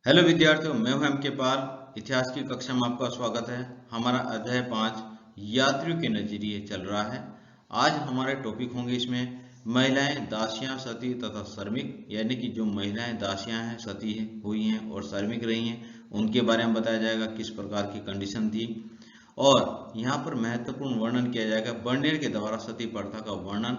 Hello विद्यार्थियों, मैं हूं एम के पाल। इतिहास की कक्षा में आपका स्वागत है। हमारा अध्याय 5 यात्रियों के नजरिए चल रहा है। आज हमारे टॉपिक होंगे इसमें महिलाएं, दासियां, सती तथा श्रमिक, यानी कि जो महिलाएं दासियां हैं, सती हुई हैं और श्रमिक रही हैं, उनके बारे में बताया जाएगा किस प्रकार की कंडीशन थी। और यहाँ पर महत्वपूर्ण वर्णन किया जाएगा बर्नियर के द्वारा सती प्रथा का वर्णन।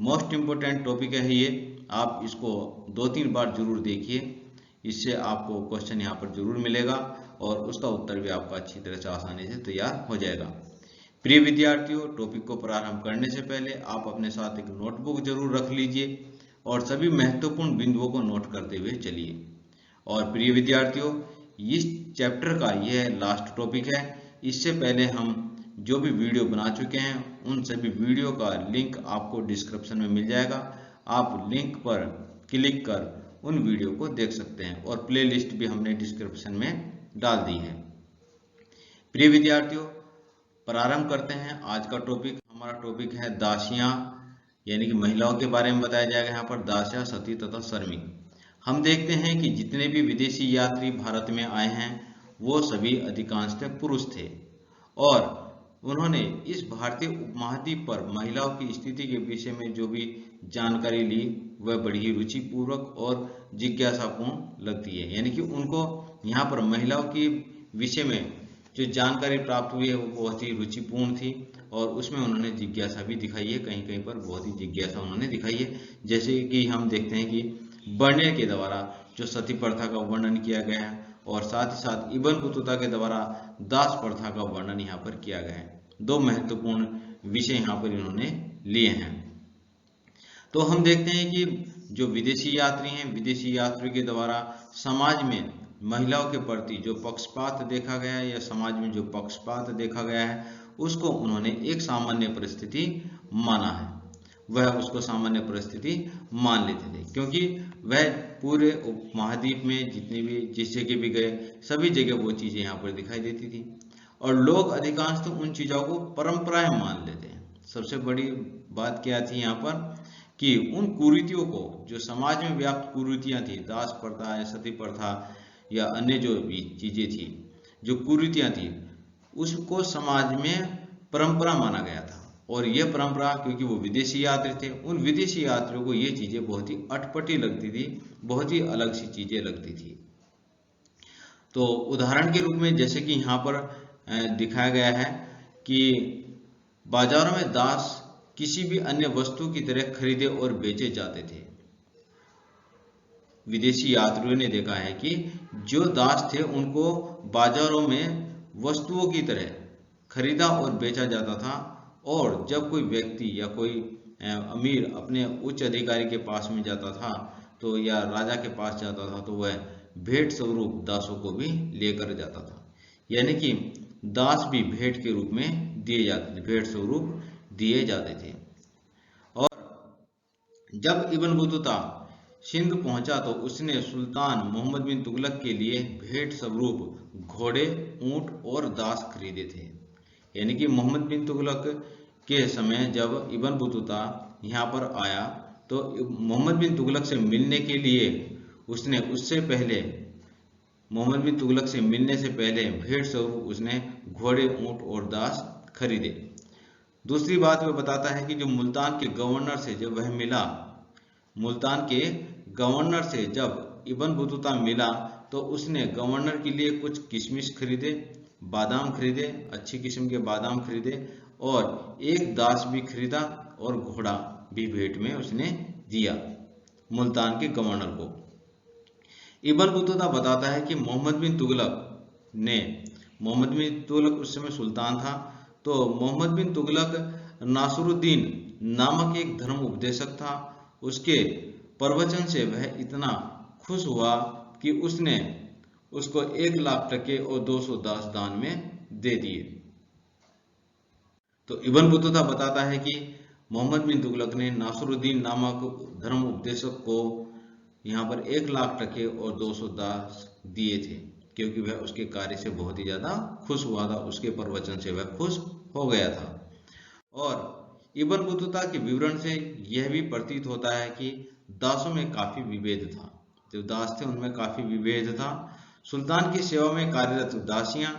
मोस्ट इम्पोर्टेंट टॉपिक है ये, आप इसको 2-3 बार जरूर देखिए, इससे आपको क्वेश्चन यहाँ पर जरूर मिलेगा और उसका उत्तर भी आपका अच्छी तरह से आसानी से तैयार हो जाएगा। प्रिय विद्यार्थियों, टॉपिक को प्रारंभ करने से पहले आप अपने साथ एक नोटबुक जरूर रख लीजिए और सभी महत्वपूर्ण बिंदुओं को नोट करते हुए चलिए। और प्रिय विद्यार्थियों, इस चैप्टर का यह लास्ट टॉपिक है। इससे पहले हम जो भी वीडियो बना चुके हैं उन सभी वीडियो का लिंक आपको डिस्क्रिप्शन में मिल जाएगा। आप लिंक पर क्लिक कर उन वीडियो को देख सकते हैं और प्लेलिस्ट भी हमने डिस्क्रिप्शन में डाल दी है। प्रिय विद्यार्थियों, प्रारंभ करते हैं आज का टॉपिक। हमारा टॉपिक है दासियां, यानी कि महिलाओं के बारे में बताया जाएगा यहाँ पर, दासियां, सती तथा श्रमिक। हम देखते हैं कि जितने भी विदेशी यात्री भारत में आए हैं वो सभी अधिकांशतः पुरुष थे और उन्होंने इस भारतीय उपमहाद्वीप पर महिलाओं की स्थिति के विषय में जो भी जानकारी ली वह बड़ी ही रुचिपूर्वक और जिज्ञासापूर्ण लगती है। यानी कि उनको यहाँ पर महिलाओं की विषय में जो जानकारी प्राप्त हुई है वो बहुत ही रुचिपूर्ण थी और उसमें उन्होंने जिज्ञासा भी दिखाई है। कहीं कहीं पर बहुत ही जिज्ञासा उन्होंने दिखाई है। जैसे कि हम देखते हैं कि बर्नियर के द्वारा जो सती प्रथा का वर्णन किया गया है और साथ ही साथ इब्न बतूता के द्वारा दास प्रथा का वर्णन यहाँ पर किया गया है। दो महत्वपूर्ण विषय यहाँ पर इन्होंने लिए हैं। तो हम देखते हैं कि जो विदेशी यात्री हैं, विदेशी यात्रियों के द्वारा समाज में महिलाओं के प्रति जो पक्षपात देखा गया है या समाज में जो पक्षपात देखा गया है उसको उन्होंने एक सामान्य परिस्थिति माना है। वह उसको सामान्य परिस्थिति मान लेते थे क्योंकि वह पूरे उपमहाद्वीप में जितने भी जिस जगह भी गए सभी जगह वो चीजें यहाँ पर दिखाई देती थी और लोग अधिकांश तो उन चीजों को परंपराएं मान लेते हैं। सबसे बड़ी बात क्या थी यहाँ पर कि उन कुरीतियों को, जो समाज में व्याप्त कुरीतियां थी, दास प्रथा या सती प्रथा या अन्य जो भी चीजें थी, जो कुरीतियां थी, उसको समाज में परंपरा माना गया था। और यह परंपरा, क्योंकि वो विदेशी यात्री थे, उन विदेशी यात्रियों को ये चीजें बहुत ही अटपटी लगती थी, बहुत ही अलग सी चीजें लगती थी। तो उदाहरण के रूप में जैसे कि यहाँ पर दिखाया गया है कि बाजारों में दास किसी भी अन्य वस्तु की तरह खरीदे और बेचे जाते थे। विदेशी यात्रियों ने देखा है कि जो दास थे उनको बाजारों में वस्तुओं की तरह खरीदा और बेचा जाता था और जब कोई व्यक्ति या कोई अमीर अपने उच्च अधिकारी के पास में जाता था तो या राजा के पास जाता था तो वह भेंट स्वरूप दासों को भी लेकर जाता था। यानी कि दास भी भेंट के रूप में दिए जाते थे, भेंट स्वरूप दिए जाते थे। और जब इब्न बतूता सिंध पहुंचा तो उसने सुल्तान मोहम्मद बिन तुगलक के लिए भेंट स्वरूप घोड़े, ऊंट और दास खरीदे थे। यानी कि मोहम्मद बिन तुगलक के समय जब इब्न बतूता यहाँ पर आया तो मोहम्मद बिन तुगलक से मिलने के लिए उसने मोहम्मद बिन तुगलक से मिलने से पहले भेंट स्वरूप उसने घोड़े, ऊंट और दास खरीदे। दूसरी बात वह बताता है कि जो मुल्तान के गवर्नर से जब वह मिला, मुल्तान के गवर्नर से जब इब्न बतूता मिला तो उसने गवर्नर के लिए कुछ किशमिश खरीदे, बादाम खरीदे, अच्छी किस्म के बादाम खरीदे और एक दास भी खरीदा और घोड़ा भी भेंट में उसने दिया मुल्तान के गवर्नर को। इब्न बतूता बताता है कि मोहम्मद बिन तुगलक उस समय सुल्तान था, तो मोहम्मद बिन तुगलक नासरुद्दीन नामक एक धर्म उपदेशक था, उसके प्रवचन से वह इतना खुश हुआ कि उसने उसको 1,00,000 टके और 200 दास दान में दे दिए। तो इब्न बतूता बताता है कि मोहम्मद बिन तुगलक ने नासरुद्दीन नामक धर्म उपदेशक को यहाँ पर 1,00,000 टके और 200 दास दिए थे क्योंकि वह उसके कार्य से बहुत ही ज्यादा खुश हुआ था, उसके प्रवचन से वह खुश हो गया था। और इब्न बतूता के विवरण से यह भी प्रतीत होता है कि दासों में काफी विभेद था, जो दास थे उनमें काफी विभेद था सुल्तान की सेवा में कार्यरत दासियां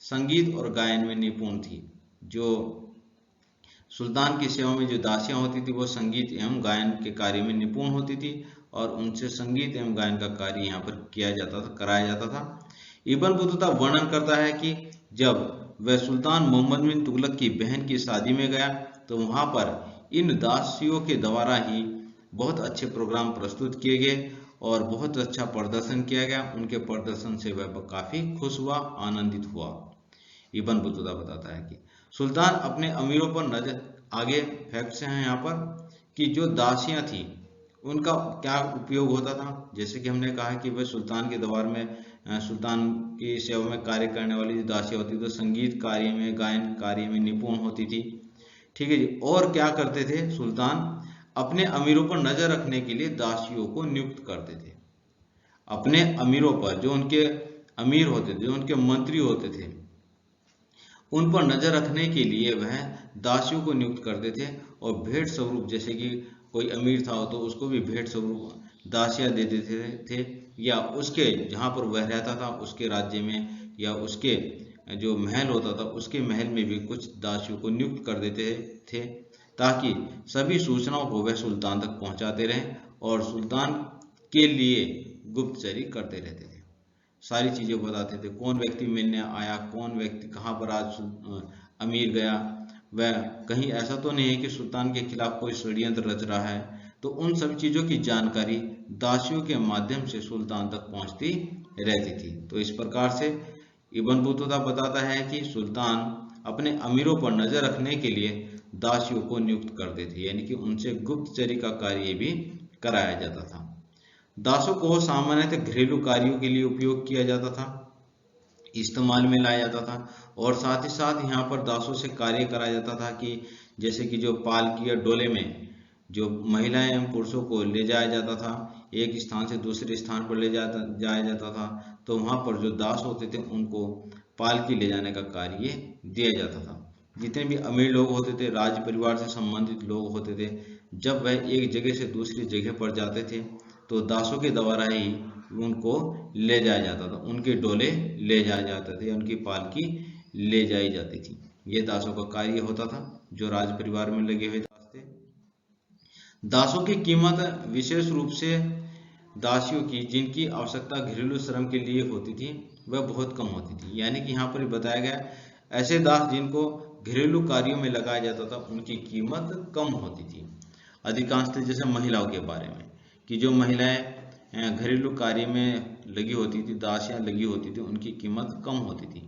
संगीत और गायन में निपुण थी। जो सुल्तान की सेवा में जो दासियां होती थी वो संगीत एवं गायन के कार्य में निपुण होती थी और उनसे संगीत एवं गायन का कार्य यहाँ पर किया जाता था, कराया जाता था। इब्न बतूता वर्णन करता है कि जब वह सुल्तान मोहम्मद बिन तुगलक की बहन की शादी में गया तो वहां पर इन दासियों के द्वारा ही बहुत अच्छे प्रोग्राम प्रस्तुत किए गए और बहुत अच्छा प्रदर्शन किया गया। उनके प्रदर्शन से वह काफी खुश हुआ, आनंदित हुआ। इब्न बतूता बताता है कि सुल्तान अपने अमीरों पर नजर, आगे फैक्ट्स हैं यहाँ पर, कि जो दासियां थी उनका क्या उपयोग होता था। जैसे कि हमने कहा कि वह सुल्तान के दरबार में सुल्तान की सेवा में कार्य करने वाली जो दासियां होती थी तो संगीत कार्य में, गायन कार्य में निपुण होती थी। ठीक है जी। और क्या करते थे, सुल्तान अपने अमीरों पर नजर रखने के लिए दासियों को नियुक्त करते थे। अपने अमीरों पर, जो उनके अमीर होते थे, जो उनके मंत्री होते थे, उन पर नजर रखने के लिए वह दासियों को नियुक्त करते थे और भेंट स्वरूप, जैसे कि कोई अमीर था तो उसको भी भेंट स्वरूप दासियां दे देते थे, या उसके जहां पर वह रहता था उसके राज्य में या उसके जो महल होता था उसके महल में भी कुछ दासियों को नियुक्त कर देते थे ताकि सभी सूचनाओं को वह सुल्तान तक पहुंचाते रहें और सुल्तान के लिए गुप्तचरी करते रहते थे। सारी चीजें बताते थे, कौन व्यक्ति मिलने आया, कौन व्यक्ति कहाँ पर आज अमीर गया, वह कहीं ऐसा तो नहीं है कि सुल्तान के खिलाफ कोई षड्यंत्र रच रहा है। तो उन सब चीजों की जानकारी दासियों के माध्यम से सुल्तान तक पहुंचती रहती थी। तो इस प्रकार से इब्न बतूता बताता है कि सुल्तान अपने अमीरों पर नजर रखने के लिए दासियों को नियुक्त करते थे, यानी कि उनसे गुप्तचरी का कार्य भी कराया जाता था। दासों को सामान्यतः घरेलू कार्यों के लिए उपयोग किया जाता था, इस्तेमाल में लाया जाता था और साथ ही साथ यहाँ पर दासों से कार्य कराया जाता था कि जैसे कि जो पालकी या डोले में जो महिलाएं एवं पुरुषों को ले जाया जाता था, एक स्थान से दूसरे स्थान पर ले जाया जाता था, तो वहां पर जो दास होते थे उनको पालकी ले जाने का कार्य दिया जाता था। जितने भी अमीर लोग होते थे, राज परिवार से संबंधित लोग होते थे, जब वह एक जगह से दूसरी जगह पर जाते थे तो दासों के द्वारा ही उनको ले जाया जाता था, उनके डोले ले जाए जाते थे, उनकी पालकी ले जाई जाती थी। ये दासों का कार्य होता था जो राज परिवार में लगे हुए दास थे। दासों की कीमत विशेष रूप से दासियों की जिनकी आवश्यकता घरेलू श्रम के लिए होती थी वह बहुत कम होती थी। यानी कि यहाँ पर बताया गया ऐसे दास जिनको घरेलू कार्यों में लगाया जाता था उनकी कीमत कम होती थी। अधिकांशतः जैसे महिलाओं के बारे में कि जो महिलाएं घरेलू कार्य में लगी होती थी, दासियां लगी होती थी, उनकी कीमत कम होती थी।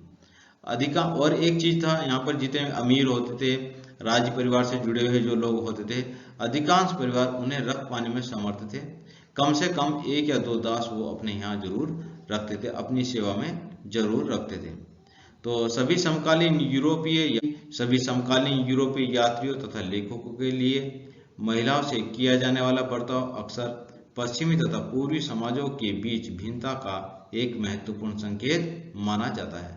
और एक चीज था यहाँ पर, जितने अमीर होते थे, राज परिवार से जुड़े हुए जो लोग होते थे, अधिकांश परिवार उन्हें रख पाने में समर्थ थे। कम से कम एक या दो दास वो अपने यहाँ जरूर रखते थे, अपनी सेवा में जरूर रखते थे। तो सभी समकालीन यूरोपीय यात्रियों तथा लेखकों के लिए महिलाओं से किया जाने वाला बर्ताव अक्सर पश्चिमी तथा पूर्वी समाजों के बीच भिन्नता का एक महत्वपूर्ण संकेत माना जाता है।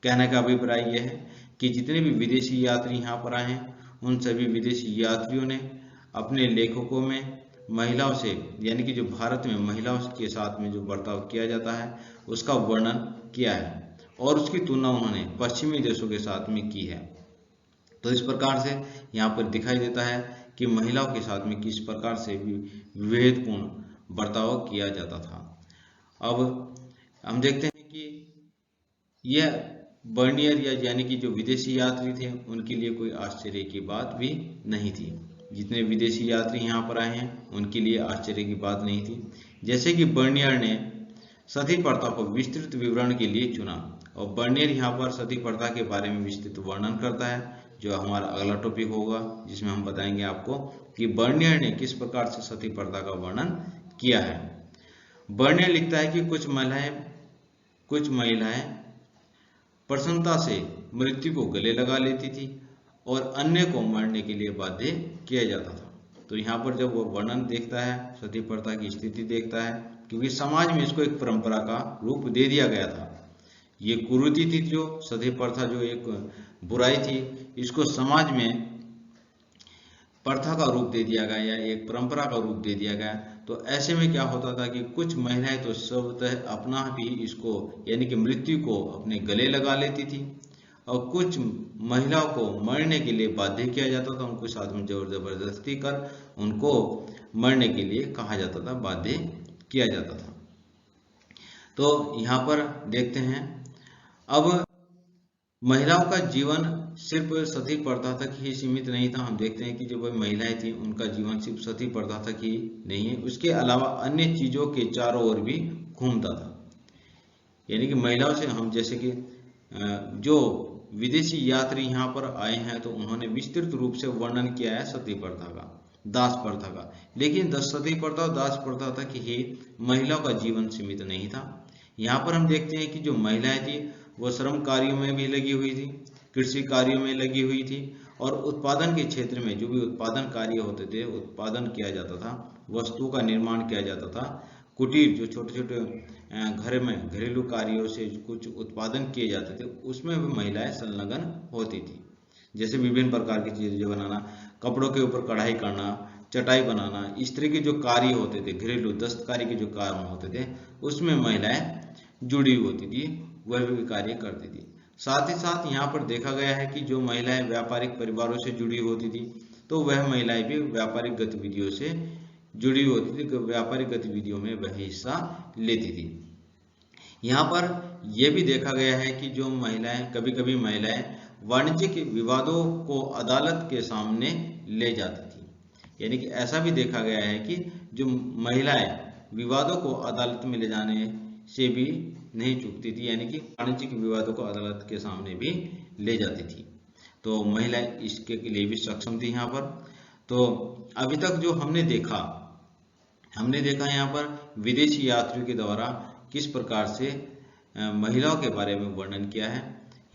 कहने का अभिप्राय यह है कि जितने भी विदेशी यात्री यहाँ पर आए हैं उन सभी विदेशी यात्रियों ने अपने लेखकों में महिलाओं से, यानी कि जो भारत में महिलाओं के साथ में जो बर्ताव किया जाता है उसका वर्णन किया है और उसकी तुलना उन्होंने पश्चिमी देशों के साथ में की है। तो इस प्रकार से यहाँ पर दिखाई देता है कि महिलाओं के साथ में किस प्रकार से विभेदपूर्ण बर्ताव किया जाता था। अब हम देखते हैं कि यह बर्नियर यानी कि जो विदेशी यात्री थे उनके लिए कोई आश्चर्य की बात भी नहीं थी। जितने विदेशी यात्री यहाँ पर आए हैं उनके लिए आश्चर्य की बात नहीं थी। जैसे कि बर्नियर ने सती प्रथा को विस्तृत विवरण के लिए चुना और बर्नियर यहाँ पर सती प्रथा के बारे में विस्तृत वर्णन करता है, जो हमारा अगला टॉपिक होगा जिसमें हम बताएंगे आपको कि बर्नियर ने किस प्रकार से सती प्रथा का वर्णन किया है। बर्नियर लिखता है कि कुछ महिलाएं प्रसन्नता से मृत्यु को गले लगा लेती थी और अन्य को मरने के लिए बाध्य किया जाता था। तो यहाँ पर जब वो वर्णन देखता है, सती प्रथा की स्थिति देखता है, क्योंकि समाज में इसको एक परंपरा का रूप दे दिया गया था। ये कुरीति थी, जो सती प्रथा जो एक बुराई थी, इसको समाज में प्रथा का रूप दे दिया गया या एक परंपरा का रूप दे दिया गया। तो ऐसे में क्या होता था कि कुछ महिलाएं तो स्वतः अपना भी इसको यानी कि मृत्यु को अपने गले लगा लेती थी, और कुछ महिलाओं को मरने के लिए बाध्य किया जाता था, उनको साथ में जोर जबरदस्ती कर उनको मरने के लिए कहा जाता था, बाध्य किया जाता था। तो यहाँ पर देखते हैं, अब महिलाओं का जीवन सिर्फ सती प्रथा तक ही सीमित नहीं था। हम देखते हैं कि जो वह महिलाएं थी उनका जीवन सिर्फ सती प्रथा तक ही नहीं है, उसके अलावा अन्य चीजों के चारों ओर भी घूमता था। यानी कि महिलाओं से हम जैसे कि जो विदेशी यात्री यहाँ पर आए हैं तो उन्होंने विस्तृत रूप से वर्णन किया है सती प्रथा का, दास प्रथा का, लेकिन सती प्रथा और दास प्रथा तक ही महिलाओं का जीवन सीमित नहीं था। यहाँ पर हम देखते हैं कि जो महिलाएं थी वो श्रम कार्यों में भी लगी हुई थी, कृषि कार्यों में लगी हुई थी, और उत्पादन के क्षेत्र में जो भी उत्पादन कार्य होते थे, उत्पादन किया जाता था, वस्तुओं का निर्माण किया जाता था, कुटीर जो छोटे छोटे घर में घरेलू कार्यों से कुछ उत्पादन किए जाते थे उसमें भी महिलाएं संलग्न होती थी। जैसे विभिन्न प्रकार की चीजें बनाना, कपड़ों के ऊपर कढ़ाई करना, चटाई बनाना, इस तरह के जो कार्य होते थे, घरेलू दस्तकारी के जो काम होते थे उसमें महिलाएं जुड़ी होती थी, वह भी कार्य करती थी। साथ ही साथ यहाँ पर देखा गया है कि जो महिलाएं व्यापारिक परिवारों से जुड़ी होती थी तो वह महिलाएं भी व्यापारिक गतिविधियों से जुड़ी होती थी, व्यापारिक गतिविधियों में वह हिस्सा लेती थी। यहाँ पर यह भी देखा गया है कि जो महिलाएं कभी कभी महिलाएं वाणिज्यिक विवादों को अदालत के सामने ले जाती थी। यानी कि ऐसा भी देखा गया है कि जो महिलाएं विवादों को अदालत में ले जाने से भी नहीं चूकती थी, यानी कि वाणिज्यिक विवादों को अदालत के सामने भी ले जाती थी। तो महिलाएं इसके लिए भी सक्षम थी यहाँ पर। तो अभी तक जो हमने देखा यहाँ पर विदेशी यात्रियों के द्वारा किस प्रकार से महिलाओं के बारे में वर्णन किया है।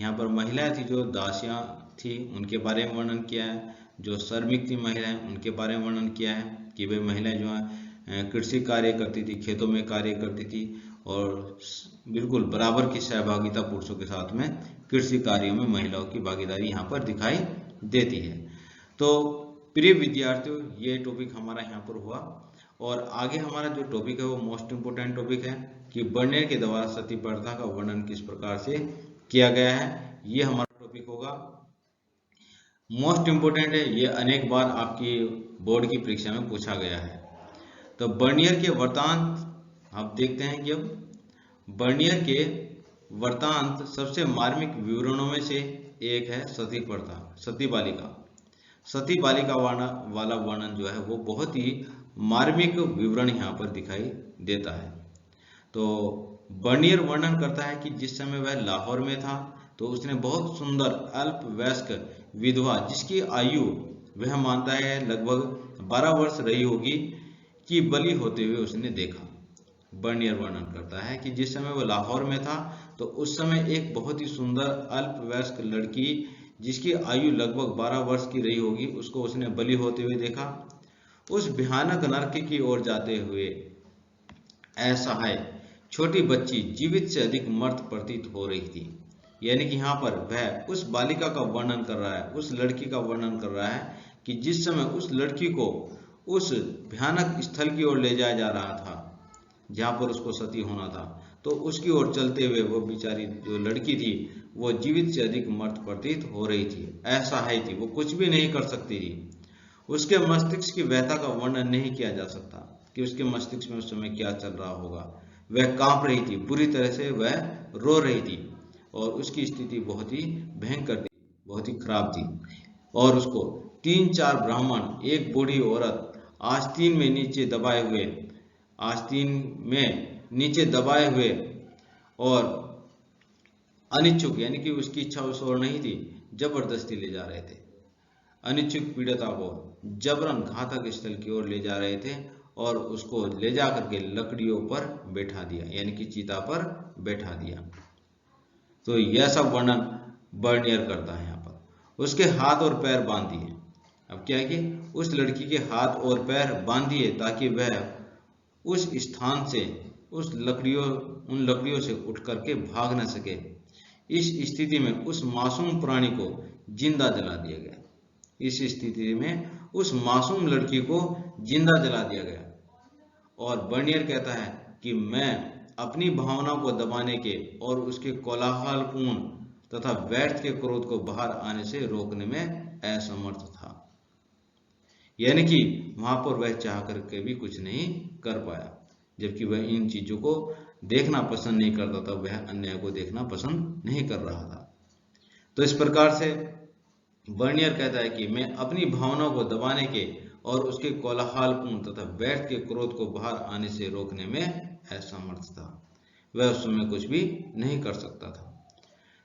यहाँ पर महिलाएं थी जो दासियां थी उनके बारे में वर्णन किया है, जो श्रमिक थी महिलाएं उनके बारे में वर्णन किया है कि वे महिलाएं जो है कृषि कार्य करती थी, खेतों में कार्य करती थी, और बिल्कुल बराबर की सहभागिता पुरुषों के साथ में कृषि कार्यों में महिलाओं की भागीदारी यहाँ पर दिखाई देती है। तो प्रिय विद्यार्थियों, ये टॉपिक हमारा यहाँ पर हुआ, और आगे हमारा जो टॉपिक है वो मोस्ट इम्पोर्टेंट टॉपिक है कि बर्नियर के द्वारा सती प्रथा का वर्णन किस प्रकार से किया गया है, ये हमारा टॉपिक होगा। मोस्ट इम्पोर्टेंट है, ये अनेक बार आपकी बोर्ड की परीक्षा में पूछा गया है। तो बर्नियर के वृत्तांत आप देखते हैं कि अब बर्नियर के वृत्तांत सबसे मार्मिक विवरणों में से एक है सती प्रथा, सती बालिका। सती बालिका वाला वर्णन जो है वो बहुत ही मार्मिक विवरण यहाँ पर दिखाई देता है। तो बर्नियर वर्णन करता है कि जिस समय वह लाहौर में था तो उसने बहुत सुंदर अल्पवयस्क विधवा जिसकी आयु वह मानता है लगभग 12 वर्ष रही होगी की बलि होते हुए उसने देखा। बर्नियर वर्णन करता है कि जिस समय वह लाहौर में था तो उस समय एक बहुत ही सुंदर अल्पवयस्क लड़की जिसकी आयु लगभग 12 वर्ष की रही होगी उसको उसने बलि होते हुए देखा। उस भयानक नरक की ओर जाते हुए असहाय छोटी बच्ची जीवित से अधिक मर्त प्रतीत हो रही थी। यानी कि यहाँ पर वह उस बालिका का वर्णन कर रहा है, उस लड़की का वर्णन कर रहा है कि जिस समय उस लड़की को उस भयानक स्थल की ओर ले जाया जा रहा था जहाँ पर उसको सती होना था, तो उसकी ओर चलते हुए वो बेचारी जो लड़की थी वो जीवित से अधिक मर्त प्रतीत हो रही थी, असहाय थी, वो कुछ भी नहीं कर सकती थी। उसके मस्तिष्क की व्यथा का वर्णन नहीं किया जा सकता कि उसके मस्तिष्क में उस समय क्या चल रहा होगा। वह कांप रही थी, बुरी तरह से वह रो रही थी, और उसकी स्थिति बहुत ही भयंकर थी, बहुत ही खराब थी। और उसको 3-4 ब्राह्मण, एक बूढ़ी औरत आस्तीन में नीचे दबाए हुए और अनिच्छुक, यानी कि उसकी इच्छा उस ओर नहीं थी, जबरदस्ती ले जा रहे थे। अनिच्छुक पीड़िता को जबरन घातक स्थल की ओर ले जा रहे थे और उसको ले जा करके लकड़ियों पर बैठा दिया, यानी कि चिता पर बैठा दिया। तो यह सब वर्णन बर्नियर करता है यहाँ पर। उसके हाथ और पैर बांध दिए। अब क्या है कि उस लड़की के हाथ और पैर बांध दिए ताकि वह उस स्थान से उन लकड़ियों से उठ करके भाग न सके। इस स्थिति में उस मासूम प्राणी को जिंदा जला दिया गया। इस स्थिति में उस मासूम लड़की को जिंदा जला दिया गया। और बर्नियर कहता है कि मैं अपनी भावनाओं को दबाने के और उसके कोलाहलपूर्ण तथा व्यर्थ के क्रोध को बाहर आने से रोकने में असमर्थ था। यानी कि वहां पर वह चाह करके भी कुछ नहीं कर पाया, जबकि वह इन चीजों को देखना पसंद नहीं करता था, वह अन्याय को देखना पसंद नहीं कर रहा था। तो इस प्रकार से बर्नियर कहता है कि मैं अपनी भावनाओं को दबाने के और उसके कोलाहलपूर्ण तथा व्यर्थ के क्रोध को बाहर आने से रोकने में असमर्थ था। वह उस समय कुछ भी नहीं कर सकता था।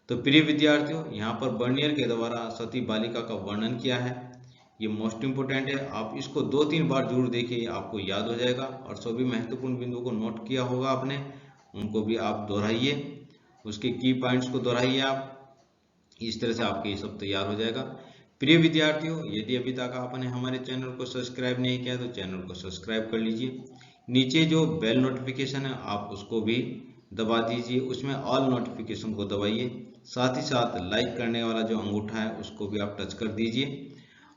तो प्रिय विद्यार्थियों, यहाँ पर बर्नियर के द्वारा सती बालिका का वर्णन किया है। ये मोस्ट इंपोर्टेंट है, आप इसको 2-3 बार जरूर देखिए, आपको याद हो जाएगा। और सभी महत्वपूर्ण बिंदुओं को नोट किया होगा आपने, उनको भी आप दोहराइए, उसके की पॉइंट्स को दोहराइए आप। इस तरह से आपके ये सब तैयार हो जाएगा। प्रिय विद्यार्थियों, यदि अभी तक आपने हमारे चैनल को सब्सक्राइब नहीं किया तो चैनल को सब्सक्राइब कर लीजिए। नीचे जो बेल नोटिफिकेशन है आप उसको भी दबा दीजिए, उसमें ऑल नोटिफिकेशन को दबाइए। साथ ही साथ लाइक करने वाला जो अंगूठा है उसको भी आप टच कर दीजिए।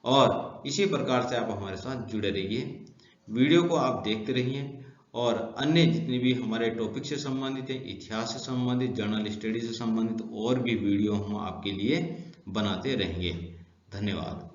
और इसी प्रकार से आप हमारे साथ जुड़े रहिए, वीडियो को आप देखते रहिए। और अन्य जितने भी हमारे टॉपिक से संबंधित है, इतिहास से संबंधित, जर्नल स्टडी से संबंधित और भी वीडियो हम आपके लिए बनाते रहेंगे। धन्यवाद।